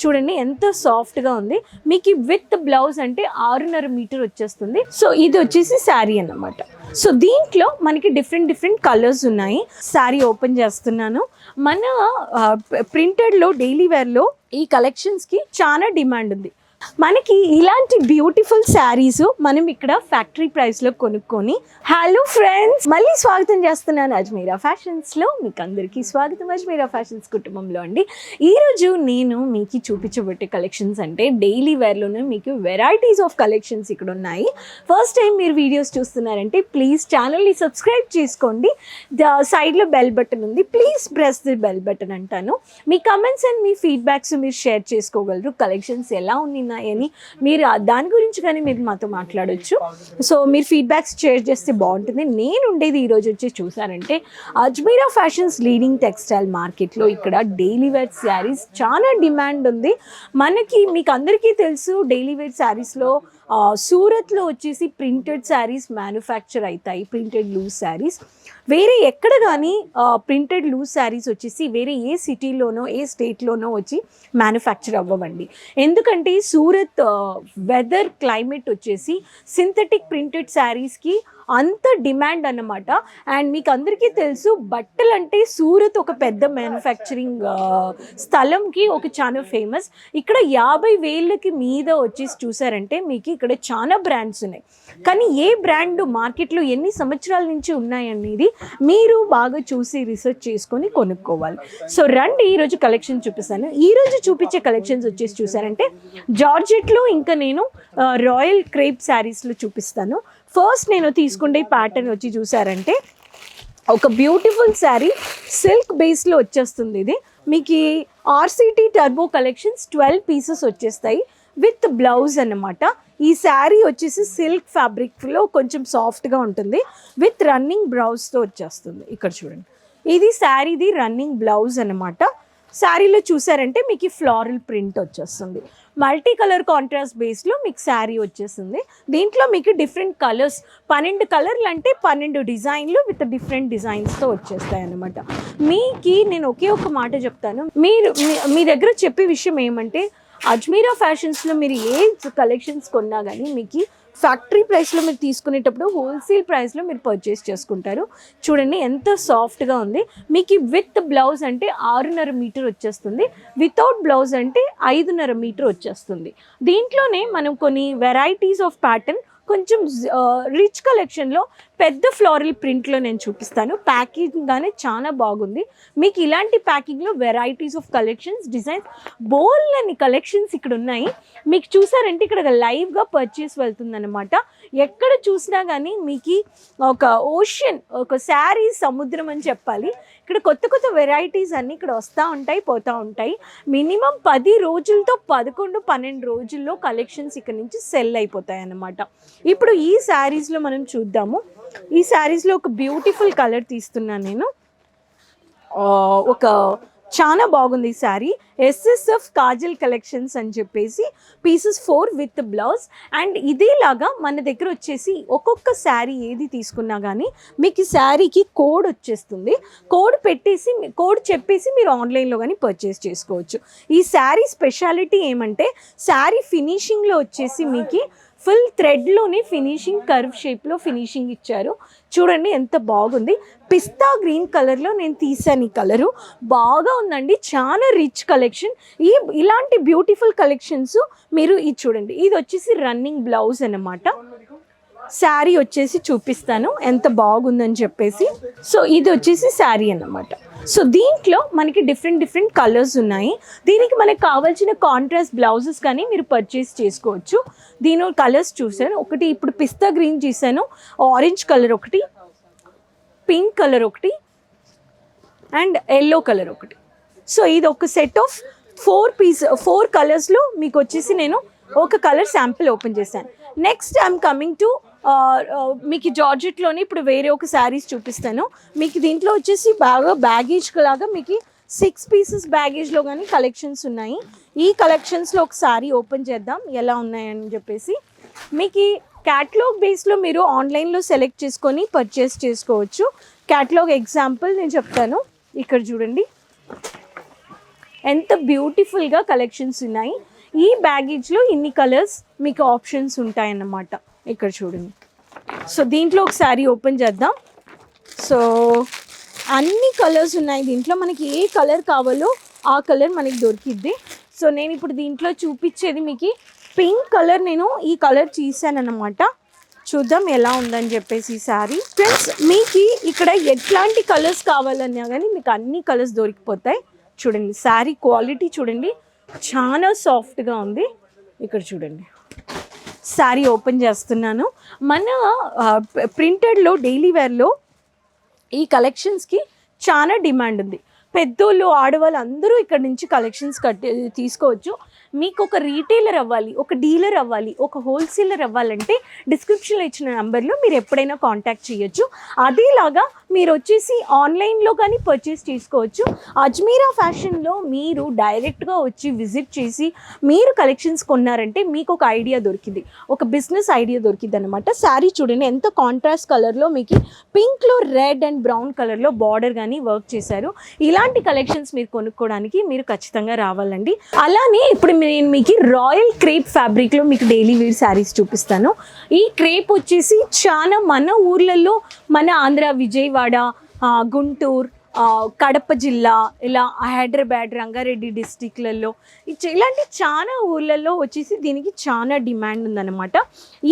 చూడండి ఎంత సాఫ్ట్గా ఉంది. మీకు విత్ బ్లౌజ్ అంటే 6.5 మీటర్ వచ్చేస్తుంది. సో ఇది వచ్చేసి శారీ అన్నమాట. సో దీంట్లో మనకి డిఫరెంట్ కలర్స్ ఉన్నాయి. శారీ ఓపెన్ చేస్తున్నాను. మన ప్రింటెడ్లో డైలీ వేర్లో ఈ కలెక్షన్స్కి చాలా డిమాండ్ ఉంది. మనకి ఇలాంటి బ్యూటిఫుల్ శారీస్ మనం ఇక్కడ ఫ్యాక్టరీ ప్రైస్లో కొనుక్కొని. హలో ఫ్రెండ్స్, మళ్ళీ స్వాగతం చేస్తున్నాను అజ్మీరా ఫ్యాషన్స్లో. మీకు అందరికీ స్వాగతం అజ్మీరా ఫ్యాషన్స్ కుటుంబంలో అండి. ఈరోజు నేను మీకు చూపించబట్టే కలెక్షన్స్ అంటే డైలీ వేర్లోనే మీకు వెరైటీస్ ఆఫ్ కలెక్షన్స్ ఇక్కడ ఉన్నాయి. ఫస్ట్ టైం మీరు వీడియోస్ చూస్తున్నారంటే ప్లీజ్ ఛానల్ని సబ్స్క్రైబ్ చేసుకోండి. సైడ్లో బెల్ బటన్ ఉంది, please press the bell button అంటాను. మీ కమెంట్స్ అండ్ మీ ఫీడ్బ్యాక్స్ మీరు షేర్ చేసుకోగలరు. కలెక్షన్స్ ఎలా ఉన్నాయి అని మీరు దాని గురించి కానీ మీరు మాతో మాట్లాడొచ్చు. సో మీరు ఫీడ్బ్యాక్స్ షేర్ చేస్తే బాగుంటుంది. నేను ఉండేది ఈరోజు వచ్చి చూసారంటే అజ్మీరా ఫ్యాషన్స్ లీడింగ్ టెక్స్టైల్ మార్కెట్లో. ఇక్కడ డైలీ వేర్ శారీస్ చాలా డిమాండ్ ఉంది. మీకు అందరికీ తెలుసు డైలీ వేర్ శారీస్లో సూరత్లో వచ్చేసి ప్రింటెడ్ శారీస్ మ్యానుఫ్యాక్చర్ అవుతాయి. ప్రింటెడ్ లూజ్ శారీస్ వేరే ఎక్కడ కానీ ప్రింటెడ్ లూజ్ శారీస్ వచ్చేసి వేరే ఏ సిటీలోనో ఏ స్టేట్లోనో వచ్చి మ్యానుఫ్యాక్చర్ అవ్వవండి. ఎందుకంటే సూరత్ వెదర్ క్లైమేట్ వచ్చేసి సింథటిక్ ప్రింటెడ్ శారీస్కి అంత డిమాండ్ అన్నమాట. అండ్ మీకు అందరికీ తెలుసు బట్టలు అంటే సూరత్ ఒక పెద్ద మ్యానుఫ్యాక్చరింగ్ స్థలంకి ఒక చాలా ఫేమస్. ఇక్కడ 50,000కి మీద వచ్చేసి చూసారంటే మీకు ఇక్కడ చాలా బ్రాండ్స్ ఉన్నాయి. కానీ ఏ బ్రాండ్ మార్కెట్లో ఎన్ని సంవత్సరాల నుంచి ఉన్నాయనేది మీరు బాగా చూసి రీసెర్చ్ చేసుకొని కొనుక్కోవాలి. సో రండి ఈరోజు కలెక్షన్ చూపిస్తాను. ఈరోజు చూపించే కలెక్షన్స్ వచ్చేసి చూసారంటే జార్జెట్లో ఇంకా నేను రాయల్ క్రేప్ శారీస్లో చూపిస్తాను. ఫస్ట్ నేను తీసుకుంటే ప్యాటర్న్ వచ్చి చూసారంటే ఒక బ్యూటిఫుల్ శారీ సిల్క్ బేస్లో వచ్చేస్తుంది. ఇది మీకు ఆర్సిటీ టర్బో కలెక్షన్స్ 12 పీసెస్ వచ్చేస్తాయి విత్ బ్లౌజ్ అన్నమాట. ఈ శారీ వచ్చేసి సిల్క్ ఫ్యాబ్రిక్లో కొంచెం సాఫ్ట్గా ఉంటుంది విత్ రన్నింగ్ బ్లౌజ్తో వచ్చేస్తుంది. ఇక్కడ చూడండి, ఇది శారీది రన్నింగ్ బ్లౌజ్ అన్నమాట. శారీలో చూసారంటే మీకు ఫ్లోరల్ ప్రింట్ వచ్చేస్తుంది. మల్టీ కలర్ కాంట్రాస్ట్ బేస్లో మీకు శారీ వచ్చేసింది. దీంట్లో మీకు డిఫరెంట్ కలర్స్ 12 కలర్లు అంటే 12 డిజైన్లు విత్ డిఫరెంట్ డిజైన్స్తో వచ్చేస్తాయి అన్నమాట. మీకు నేను ఒకే ఒక మాట చెప్తాను, మీ దగ్గర చెప్పే విషయం ఏమంటే అజ్మీరా ఫ్యాషన్స్లో మీరు ఏ కలెక్షన్స్ కొన్నా కానీ మీకు ఫ్యాక్టరీ ప్రైస్లో మీరు తీసుకునేటప్పుడు హోల్సేల్ ప్రైస్లో మీరు పర్చేస్ చేసుకుంటారు. చూడండి ఎంత సాఫ్ట్గా ఉంది. మీకు విత్ బ్లౌజ్ అంటే 6.5 మీటర్ వచ్చేస్తుంది, వితౌట్ బ్లౌజ్ అంటే 5.5 మీటర్ వచ్చేస్తుంది. దీంట్లోనే మనం కొన్ని వెరైటీస్ ఆఫ్ ప్యాటర్న్ కొంచెం రిచ్ కలెక్షన్లో పెద్ద ఫ్లోరల్ ప్రింట్లో నేను చూపిస్తాను. ప్యాకింగ్ కానీ చాలా బాగుంది. మీకు ఇలాంటి ప్యాకింగ్లో వెరైటీస్ ఆఫ్ కలెక్షన్స్ డిజైన్స్ బోల్ అని కలెక్షన్స్ ఇక్కడ ఉన్నాయి. మీకు చూసారంటే ఇక్కడ లైవ్గా పర్చేస్ వెళ్తుందన్నమాట. ఎక్కడ చూసినా కానీ మీకు ఒక ఓషన్, ఒక శారీ సముద్రం అని చెప్పాలి. ఇక్కడ కొత్త వెరైటీస్ అన్నీ ఇక్కడ వస్తూ ఉంటాయి, పోతూ ఉంటాయి. మినిమం 10 రోజులతో 11-12 రోజుల్లో కలెక్షన్స్ ఇక్కడ నుంచి సెల్ అయిపోతాయి అన్నమాట. ఇప్పుడు ఈ శారీస్లో మనం చూద్దాము. ఈ శారీస్లో ఒక బ్యూటిఫుల్ కలర్ తీస్తున్నాను నేను. ఒక చాలా బాగుంది ఈ శారీ. ఎస్ఎస్ఎఫ్ కాజల్ కలెక్షన్స్ అని చెప్పేసి పీసెస్ 4 విత్ బ్లౌజ్. అండ్ ఇదేలాగా మన దగ్గర వచ్చేసి ఒక్కొక్క శారీ ఏది తీసుకున్నా కానీ మీకు శారీకి కోడ్ వచ్చేస్తుంది. కోడ్ చెప్పేసి మీరు ఆన్లైన్లో కానీ పర్చేస్ చేసుకోవచ్చు. ఈ శారీ స్పెషాలిటీ ఏమంటే శారీ ఫినిషింగ్లో వచ్చేసి మీకు ఫుల్ థ్రెడ్లోనే ఫినిషింగ్, కర్వ్ షేప్లో ఫినిషింగ్ ఇచ్చారు. చూడండి ఎంత బాగుంది. పిస్తా గ్రీన్ కలర్లో నేను తీసాను. ఈ కలరు బాగా ఉందండి, చాలా రిచ్ కలెక్షన్. ఇలాంటి బ్యూటిఫుల్ కలెక్షన్స్ మీరు ఇది చూడండి. ఇది వచ్చేసి రన్నింగ్ బ్లౌజ్ అన్నమాట. శారీ వచ్చేసి చూపిస్తాను ఎంత బాగుందని చెప్పేసి. సో ఇది వచ్చేసి శారీ అన్నమాట. సో దీంట్లో మనకి డిఫరెంట్ కలర్స్ ఉన్నాయి. దీనికి మనకు కావాల్సిన కాంట్రాస్ట్ బ్లౌజెస్ కానీ మీరు పర్చేస్ చేసుకోవచ్చు. దీని కలర్స్ చూసాను. ఒకటి ఇప్పుడు పిస్తా గ్రీన్ చూసాను, ఆరెంజ్ కలర్ ఒకటి, పింక్ కలర్ ఒకటి అండ్ ఎల్లో కలర్ ఒకటి. సో ఇది ఒక సెట్ ఆఫ్ 4 కలర్స్లో మీకు వచ్చేసి నేను ఒక కలర్ శాంపిల్ ఓపెన్ చేశాను. నెక్స్ట్ ఐఎమ్ కమింగ్ టు మీకు జార్జెట్లోనే ఇప్పుడు వేరే ఒక శారీస్ చూపిస్తాను. మీకు దీంట్లో వచ్చేసి బాగా బ్యాగేజ్ లాగా మీకు 6 పీసెస్ బ్యాగేజ్లో కానీ కలెక్షన్స్ ఉన్నాయి. ఈ కలెక్షన్స్లో ఒక శారీ ఓపెన్ చేద్దాం ఎలా ఉన్నాయని చెప్పేసి. మీకు క్యాటలాగ్ బేస్లో మీరు ఆన్లైన్లో సెలెక్ట్ చేసుకొని పర్చేస్ చేసుకోవచ్చు. క్యాటలాగ్ ఎగ్జాంపుల్ నేను చెప్తాను. ఇక్కడ చూడండి, ఎంత బ్యూటిఫుల్గా కలెక్షన్స్ ఉన్నాయి. ఈ బ్యాగేజ్లో ఇన్ని కలర్స్ మీకు ఆప్షన్స్ ఉంటాయన్నమాట. ఇక్కడ చూడండి. సో దీంట్లో ఒక శారీ ఓపెన్ చేద్దాం. సో అన్ని కలర్స్ ఉన్నాయి దీంట్లో. మనకి ఏ కలర్ కావాలో ఆ కలర్ మనకి దొరికిద్ది. సో నేను ఇప్పుడు దీంట్లో చూపించేది మీకు పింక్ కలర్. నేను ఈ కలర్ తీసానన్నమాట. చూద్దాం ఎలా ఉందని చెప్పేసి ఈ శారీ. ఫ్రెండ్స్ మీకు ఇక్కడ ఎట్లాంటి కలర్స్ కావాలన్నా కానీ మీకు అన్ని కలర్స్ దొరికిపోతాయి. చూడండి శారీ క్వాలిటీ చూడండి, చాలా సాఫ్ట్గా ఉంది. ఇక్కడ చూడండి శారీ ఓపెన్ చేస్తున్నాను. మన ప్రింటెడ్లో డైలీ వేర్లో ఈ కలెక్షన్స్కి చాలా డిమాండ్ ఉంది. పెద్దోళ్ళు ఆడవాళ్ళు అందరూ ఇక్కడ నుంచి కలెక్షన్స్ తీసుకోవచ్చు. మీకు ఒక రీటైలర్ అవ్వాలి, ఒక డీలర్ అవ్వాలి, ఒక హోల్సేలర్ అవ్వాలంటే డిస్క్రిప్షన్లో ఇచ్చిన నెంబర్లో మీరు ఎప్పుడైనా కాంటాక్ట్ చేయొచ్చు. అదేలాగా మీరు వచ్చేసి ఆన్లైన్లో కానీ పర్చేస్ చేసుకోవచ్చు. అజ్మీరా ఫ్యాషన్లో మీరు డైరెక్ట్గా వచ్చి విజిట్ చేసి మీరు కలెక్షన్స్ కొన్నారంటే మీకు ఒక ఐడియా దొరికింది, ఒక బిజినెస్ ఐడియా దొరికింది అనమాట. శారీ చూడండి ఎంత కాంట్రాస్ట్ కలర్లో మీకు పింక్లో రెడ్ అండ్ బ్రౌన్ కలర్లో బార్డర్ కానీ వర్క్ చేశారు. ఇలాంటి కలెక్షన్స్ మీరు కొనుక్కోవడానికి మీరు ఖచ్చితంగా రావాలండి. అలానే ఇప్పుడు నేను మీకు రాయల్ క్రేప్ ఫ్యాబ్రిక్లో మీకు డైలీ వేర్ శారీస్ చూపిస్తాను. ఈ క్రేప్ వచ్చేసి చాలా మన ఊర్లలో, మన ఆంధ్ర, విజయవాడ, గుంటూరు, కడప జిల్లా, ఇలా హైదరాబాద్, రంగారెడ్డి డిస్టిక్లలో ఇలాంటి చాలా ఊర్లలో వచ్చేసి దీనికి చాలా డిమాండ్ ఉందన్నమాట.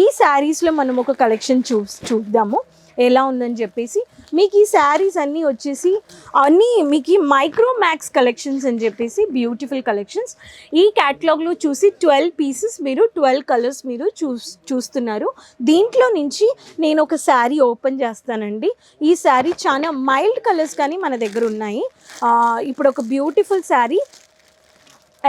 ఈ శారీస్లో మనం ఒక కలెక్షన్ చూద్దాము ఎలా ఉందని చెప్పేసి. మీకు ఈ శారీస్ అన్నీ వచ్చేసి అన్నీ మీకు మైక్రో మ్యాక్స్ కలెక్షన్స్ అని చెప్పేసి బ్యూటిఫుల్ కలెక్షన్స్. ఈ క్యాటలాగ్లో చూసి 12 పీసెస్ మీరు 12 కలర్స్ మీరు చూస్తున్నారు. దీంట్లో నుంచి నేను ఒక శారీ ఓపెన్ చేస్తానండి. ఈ శారీ చాలా మైల్డ్ కలర్స్ కానీ మన దగ్గర ఉన్నాయి. ఇప్పుడు ఒక బ్యూటిఫుల్ శారీ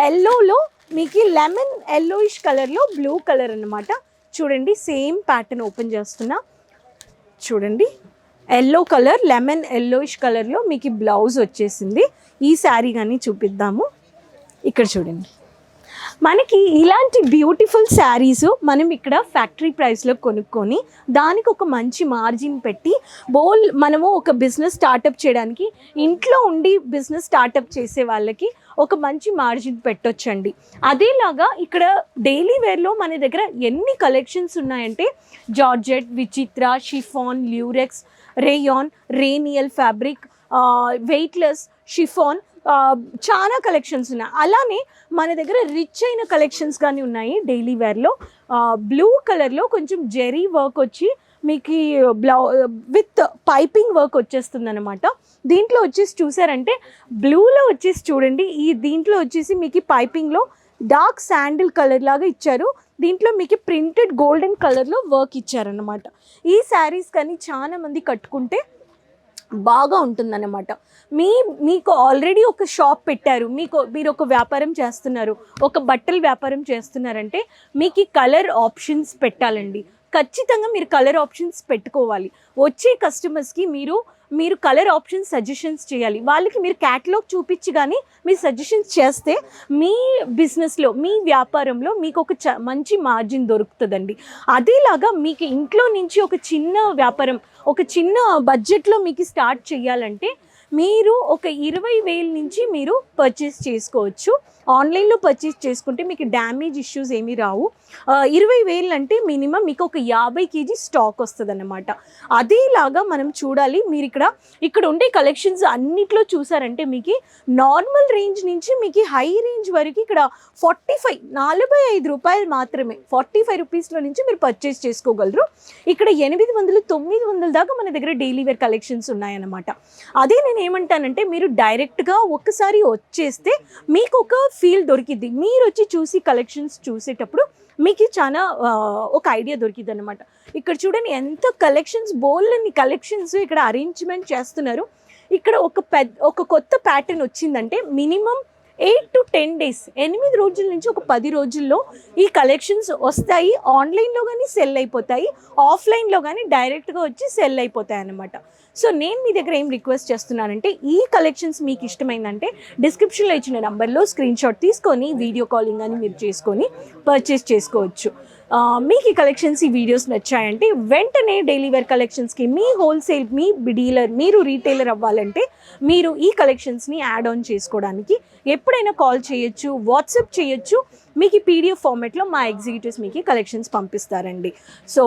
ఎల్లోలో మీకు లెమన్ ఎల్లోయిష్ కలర్లో బ్లూ కలర్ అన్నమాట. చూడండి సేమ్ ప్యాటర్న్ ఓపెన్ చేస్తున్నా. చూడండి ఎల్లో కలర్, లెమన్ ఎల్లోయిష్ కలర్లో మీకు బ్లౌజ్ వచ్చేసింది. ఈ శారీ కానీ చూపిద్దాము. ఇక్కడ చూడండి మనకి ఇలాంటి బ్యూటిఫుల్ శారీస్ మనం ఇక్కడ ఫ్యాక్టరీ ప్రైస్లో కొనుక్కొని దానికి ఒక మంచి మార్జిన్ పెట్టి మనము ఒక బిజినెస్ స్టార్టప్ చేయడానికి, ఇంట్లో ఉండి బిజినెస్ స్టార్టప్ చేసే వాళ్ళకి ఒక మంచి మార్జిన్ పెట్టొచ్చండి. అదేలాగా ఇక్కడ డైలీ వేర్లో మన దగ్గర ఎన్ని కలెక్షన్స్ ఉన్నాయంటే georgette, Vichitra, chiffon, lurex, rayon, రేనియల్ ఫ్యాబ్రిక్, వెయిట్లెస్, షిఫాన్, చాలా కలెక్షన్స్ ఉన్నాయి. అలానే మన దగ్గర రిచ్ అయిన కలెక్షన్స్ కానీ ఉన్నాయి డైలీ వేర్లో. బ్లూ కలర్లో కొంచెం జెరీ వర్క్ వచ్చి మీకు విత్ పైపింగ్ వర్క్ వచ్చేస్తుంది అనమాట. దీంట్లో వచ్చేసి చూసారంటే బ్లూలో వచ్చేసి చూడండి, ఈ దీంట్లో వచ్చేసి మీకు పైపింగ్లో డార్క్ శాండిల్ కలర్ లాగా ఇచ్చారు. దీంట్లో మీకు ప్రింటెడ్ గోల్డెన్ కలర్లో వర్క్ ఇచ్చారనమాట. ఈ శారీస్ కానీ చాలా మంది కట్టుకుంటే బాగా ఉంటుందన్నమాట. మీకు ఆల్రెడీ ఒక షాప్ పెట్టారు, మీరు ఒక వ్యాపారం చేస్తున్నారు, ఒక బట్టల వ్యాపారం చేస్తున్నారంటే మీకు ఈ కలర్ ఆప్షన్స్ పెట్టాలండి. ఖచ్చితంగా మీరు కలర్ ఆప్షన్స్ పెట్టుకోవాలి. వచ్చే కస్టమర్స్కి మీరు కలర్ ఆప్షన్స్ సజెషన్స్ చేయాలి. వాళ్ళకి మీరు క్యాటలాగ్ చూపించి కానీ మీరు సజెషన్స్ చేస్తే మీ బిజినెస్లో, మీ వ్యాపారంలో మీకు ఒక మంచి మార్జిన్ దొరుకుతుందండి. అదేలాగా మీకు ఇంట్లో నుంచి ఒక చిన్న వ్యాపారం, ఒక చిన్న బడ్జెట్లో మీకు స్టార్ట్ చేయాలంటే మీరు ఒక 20,000 నుంచి మీరు పర్చేస్ చేసుకోవచ్చు. ఆన్లైన్లో పర్చేస్ చేసుకుంటే మీకు డ్యామేజ్ ఇష్యూస్ ఏమీ రావు. 20,000 అంటే మినిమం మీకు ఒక 50 kg స్టాక్ వస్తుంది అన్నమాట. అదేలాగా మనం చూడాలి. మీరు ఇక్కడ ఉండే కలెక్షన్స్ అన్నిట్లో చూసారంటే మీకు నార్మల్ రేంజ్ నుంచి మీకు హై రేంజ్ వరకు ఇక్కడ 45 రూపాయలు మాత్రమే, 45 రూపీస్లో నుంచి మీరు పర్చేస్ చేసుకోగలరు. ఇక్కడ 800, 900 దాకా మన దగ్గర డైలీ వేర్ కలెక్షన్స్ ఉన్నాయన్నమాట. అదే నేను ఏమంటానంటే మీరు డైరెక్ట్గా ఒక్కసారి వచ్చేస్తే మీకు ఒక ఫీల్ దొరికిద్ది. మీరు వచ్చి చూసి కలెక్షన్స్ చూసేటప్పుడు మీకు చాలా ఒక ఐడియా దొరికిద్ది అనమాట. ఇక్కడ చూడండి ఎంత కలెక్షన్స్, బోల్ని కలెక్షన్స్ ఇక్కడ అరేంజ్మెంట్ చేస్తున్నారు. ఇక్కడ ఒక కొత్త ప్యాటర్న్ వచ్చిందంటే మినిమం 8 to 10 days, 8 రోజుల నుంచి ఒక 10 రోజుల్లో ఈ కలెక్షన్స్ వస్తాయి. ఆన్లైన్లో కానీ సెల్ అయిపోతాయి, ఆఫ్లైన్లో కానీ డైరెక్ట్గా వచ్చి సెల్ అయిపోతాయి అన్నమాట. సో నేను మీ దగ్గర ఏం రిక్వెస్ట్ చేస్తున్నానంటే ఈ కలెక్షన్స్ మీకు ఇష్టమైందంటే డిస్క్రిప్షన్లో ఇచ్చిన నెంబర్లో స్క్రీన్ షాట్ తీసుకొని వీడియో కాలింగ్ అని మీరు చేసుకొని పర్చేస్ చేసుకోవచ్చు. మీకు ఈ కలెక్షన్స్ ఈ వీడియోస్ నచ్చాయంటే వెంటనే డైలీ వేర్ కలెక్షన్స్కి మీ హోల్సేల్ మీ డీలర్ మీరు రీటైలర్ అవ్వాలంటే మీరు ఈ కలెక్షన్స్ని యాడ్ ఆన్ చేసుకోవడానికి ఎప్పుడైనా కాల్ చేయొచ్చు, వాట్సాప్ చేయొచ్చు. మీకు ఈ పీడిఎఫ్ ఫార్మాట్లో మా ఎగ్జిక్యూటివ్స్ మీకు కలెక్షన్స్ పంపిస్తారండి. సో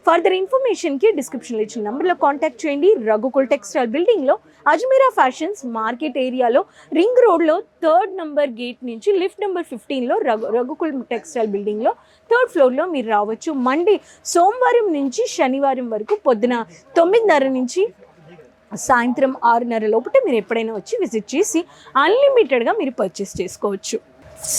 ఫర్దర్ ఇన్ఫర్మేషన్కి డిస్క్రిప్షన్లో ఇచ్చిన నెంబర్లో కాంటాక్ట్ చేయండి. రఘుకుల్ టెక్స్టైల్ బిల్డింగ్లో అజ్మీరా ఫ్యాషన్స్ మార్కెట్ ఏరియాలో రింగ్ రోడ్లో 3rd నంబర్ గేట్ నుంచి లిఫ్ట్ నెంబర్ 15లో రఘుకుల్ టెక్స్టైల్ బిల్డింగ్లో 3rd ఫ్లోర్లో మీరు రావచ్చు. మండే సోమవారం నుంచి శనివారం వరకు పొద్దున 9:30 నుంచి సాయంత్రం 6:30 లోపల మీరు ఎప్పుడైనా వచ్చి విజిట్ చేసి అన్లిమిటెడ్గా మీరు పర్చేస్ చేసుకోవచ్చు.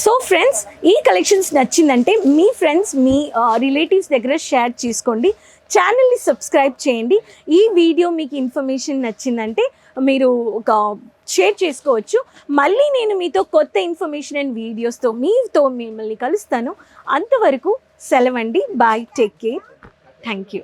సో ఫ్రెండ్స్, ఈ కలెక్షన్స్ నచ్చిందంటే మీ ఫ్రెండ్స్ మీ రిలేటివ్స్ దగ్గర షేర్ చేసుకోండి. ఛానల్ని సబ్స్క్రైబ్ చేయండి. ఈ వీడియో మీకు ఇన్ఫర్మేషన్ నచ్చిందంటే మీరు ఒక షేర్ చేసుకోవచ్చు. మళ్ళీ నేను మీతో కొత్త ఇన్ఫర్మేషన్ అండ్ వీడియోస్తో మిమ్మల్ని కలుస్తాను. అంతవరకు సెలవండి. Bye, take care, thank you.